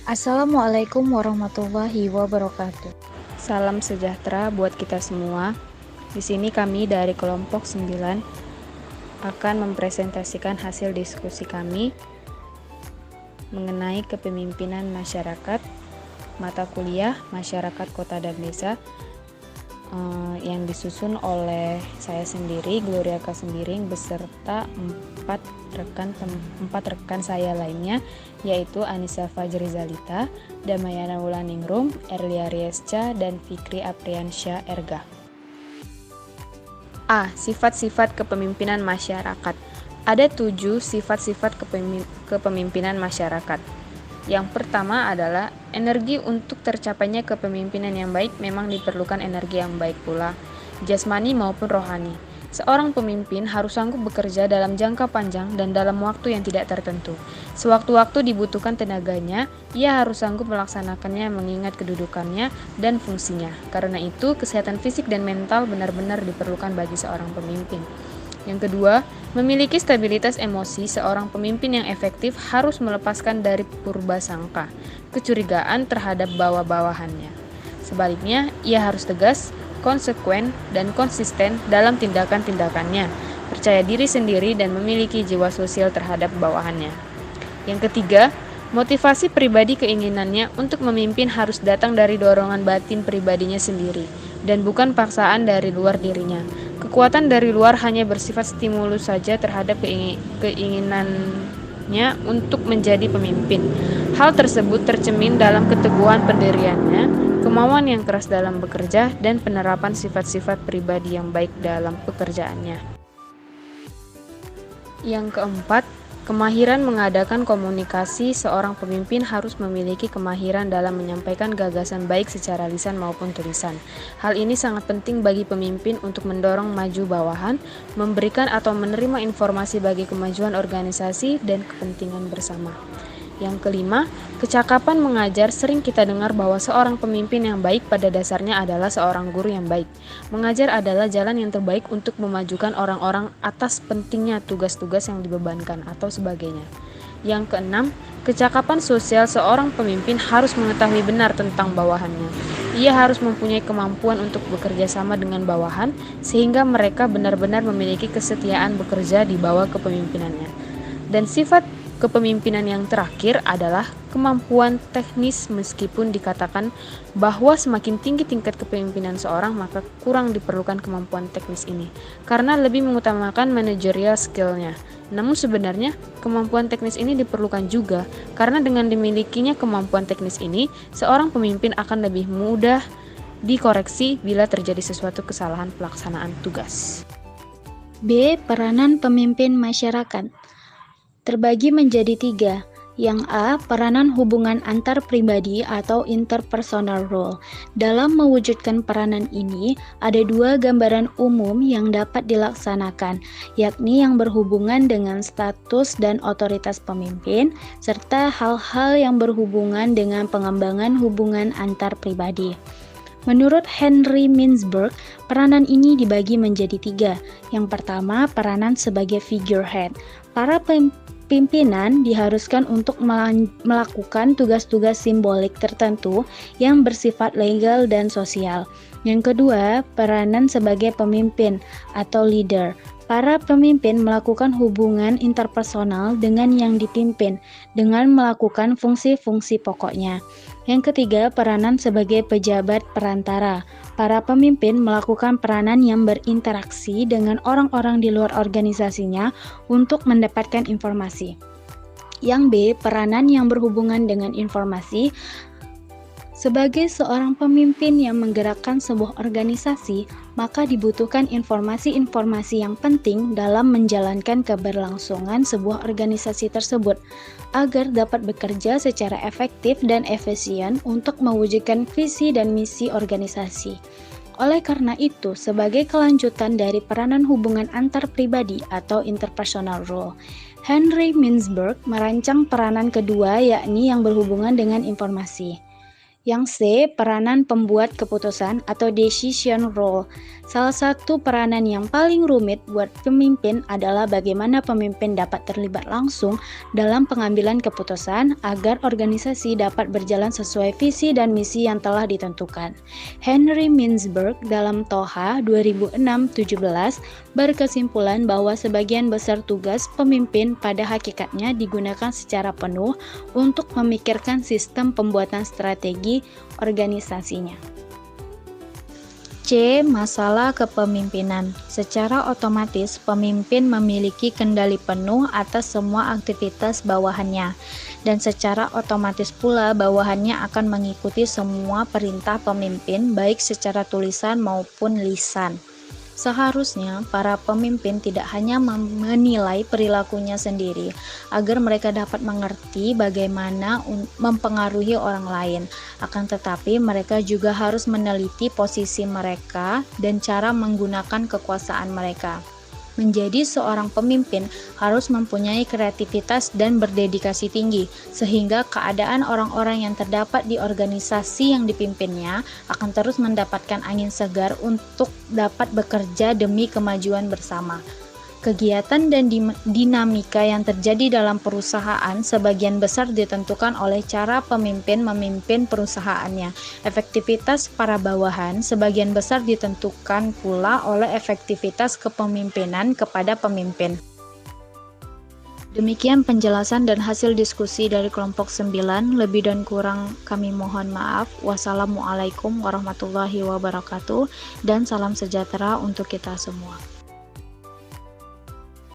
Assalamualaikum warahmatullahi wabarakatuh. Salam sejahtera buat kita semua. Di sini kami dari kelompok 9 akan mempresentasikan hasil diskusi kami mengenai kepemimpinan masyarakat, mata kuliah Masyarakat Kota dan Desa, yang disusun oleh saya sendiri, Gloria Kasembiring, beserta empat rekan saya lainnya, yaitu Anissa Fajrizalita, Damayana Wulaningrum, Erlia Riesca, dan Fikri Apriansyah Erga. A. Sifat-sifat kepemimpinan masyarakat. Ada 7 sifat-sifat kepemimpinan masyarakat. Yang pertama adalah energi. Untuk tercapainya kepemimpinan yang baik memang diperlukan energi yang baik pula, jasmani maupun rohani. Seorang pemimpin harus sanggup bekerja dalam jangka panjang dan dalam waktu yang tidak tertentu. Sewaktu-waktu dibutuhkan tenaganya, ia harus sanggup melaksanakannya mengingat kedudukannya dan fungsinya. Karena itu, kesehatan fisik dan mental benar-benar diperlukan bagi seorang pemimpin. Yang kedua, memiliki stabilitas emosi. Seorang pemimpin yang efektif harus melepaskan dari purba sangka, kecurigaan terhadap bawah-bawahannya. Sebaliknya, ia harus tegas, konsekuen, dan konsisten dalam tindakan-tindakannya, percaya diri sendiri dan memiliki jiwa sosial terhadap bawahannya. Yang ketiga, motivasi pribadi. Keinginannya untuk memimpin harus datang dari dorongan batin pribadinya sendiri, dan bukan paksaan dari luar dirinya. Kekuatan dari luar hanya bersifat stimulus saja terhadap keinginannya untuk menjadi pemimpin. Hal tersebut tercermin dalam keteguhan pendiriannya, kemauan yang keras dalam bekerja, dan penerapan sifat-sifat pribadi yang baik dalam pekerjaannya. Yang keempat, kemahiran mengadakan komunikasi. Seorang pemimpin harus memiliki kemahiran dalam menyampaikan gagasan baik secara lisan maupun tulisan. Hal ini sangat penting bagi pemimpin untuk mendorong maju bawahan, memberikan atau menerima informasi bagi kemajuan organisasi dan kepentingan bersama. Yang kelima, kecakapan mengajar. Sering kita dengar bahwa seorang pemimpin yang baik pada dasarnya adalah seorang guru yang baik. Mengajar adalah jalan yang terbaik untuk memajukan orang-orang atas pentingnya tugas-tugas yang dibebankan atau sebagainya. Yang keenam, kecakapan sosial. Seorang pemimpin harus mengetahui benar tentang bawahannya. Ia harus mempunyai kemampuan untuk bekerja sama dengan bawahan, sehingga mereka benar-benar memiliki kesetiaan bekerja di bawah kepemimpinannya. Dan sifat kepemimpinan yang terakhir adalah kemampuan teknis. Meskipun dikatakan bahwa semakin tinggi tingkat kepemimpinan seorang, maka kurang diperlukan kemampuan teknis ini, karena lebih mengutamakan managerial skill-nya. Namun sebenarnya kemampuan teknis ini diperlukan juga, karena dengan dimilikinya kemampuan teknis ini, seorang pemimpin akan lebih mudah dikoreksi bila terjadi sesuatu kesalahan pelaksanaan tugas. B. Peranan pemimpin masyarakat terbagi menjadi 3. Yang A. Peranan hubungan antar pribadi atau interpersonal role. Dalam mewujudkan peranan ini, ada 2 gambaran umum yang dapat dilaksanakan, yakni yang berhubungan dengan status dan otoritas pemimpin, serta hal-hal yang berhubungan dengan pengembangan hubungan antar pribadi. Menurut Henry Mintzberg, peranan ini dibagi menjadi 3. Yang pertama, peranan sebagai figurehead. Para pimpinan diharuskan untuk melakukan tugas-tugas simbolik tertentu yang bersifat legal dan sosial. Yang kedua, peranan sebagai pemimpin atau leader. Para pemimpin melakukan hubungan interpersonal dengan yang dipimpin dengan melakukan fungsi-fungsi pokoknya. Yang ketiga, peranan sebagai pejabat perantara. Para pemimpin melakukan peranan yang berinteraksi dengan orang-orang di luar organisasinya untuk mendapatkan informasi. Yang B, peranan yang berhubungan dengan informasi. Sebagai seorang pemimpin yang menggerakkan sebuah organisasi, maka dibutuhkan informasi-informasi yang penting dalam menjalankan keberlangsungan sebuah organisasi tersebut, agar dapat bekerja secara efektif dan efisien untuk mewujudkan visi dan misi organisasi. Oleh karena itu, sebagai kelanjutan dari peranan hubungan antar pribadi atau interpersonal role, Henry Mintzberg merancang peranan kedua, yakni yang berhubungan dengan informasi. Yang C, peranan pembuat keputusan atau decision role. Salah satu peranan yang paling rumit buat pemimpin adalah bagaimana pemimpin dapat terlibat langsung dalam pengambilan keputusan agar organisasi dapat berjalan sesuai visi dan misi yang telah ditentukan. Henry Mintzberg dalam Toha 2006-17 berkesimpulan bahwa sebagian besar tugas pemimpin pada hakikatnya digunakan secara penuh untuk memikirkan sistem pembuatan strategi organisasinya. C. Masalah kepemimpinan. Secara otomatis, pemimpin memiliki kendali penuh atas semua aktivitas bawahannya, dan secara otomatis pula bawahannya akan mengikuti semua perintah pemimpin, baik secara tulisan maupun lisan. Seharusnya para pemimpin tidak hanya menilai perilakunya sendiri, agar mereka dapat mengerti bagaimana mempengaruhi orang lain. Akan tetapi mereka juga harus meneliti posisi mereka dan cara menggunakan kekuasaan mereka. Menjadi seorang pemimpin harus mempunyai kreativitas dan berdedikasi tinggi, sehingga keadaan orang-orang yang terdapat di organisasi yang dipimpinnya akan terus mendapatkan angin segar untuk dapat bekerja demi kemajuan bersama. Kegiatan dan dinamika yang terjadi dalam perusahaan sebagian besar ditentukan oleh cara pemimpin memimpin perusahaannya. Efektivitas para bawahan sebagian besar ditentukan pula oleh efektivitas kepemimpinan kepada pemimpin. Demikian penjelasan dan hasil diskusi dari kelompok 9, lebih dan kurang kami mohon maaf. Wassalamualaikum warahmatullahi wabarakatuh, dan salam sejahtera untuk kita semua.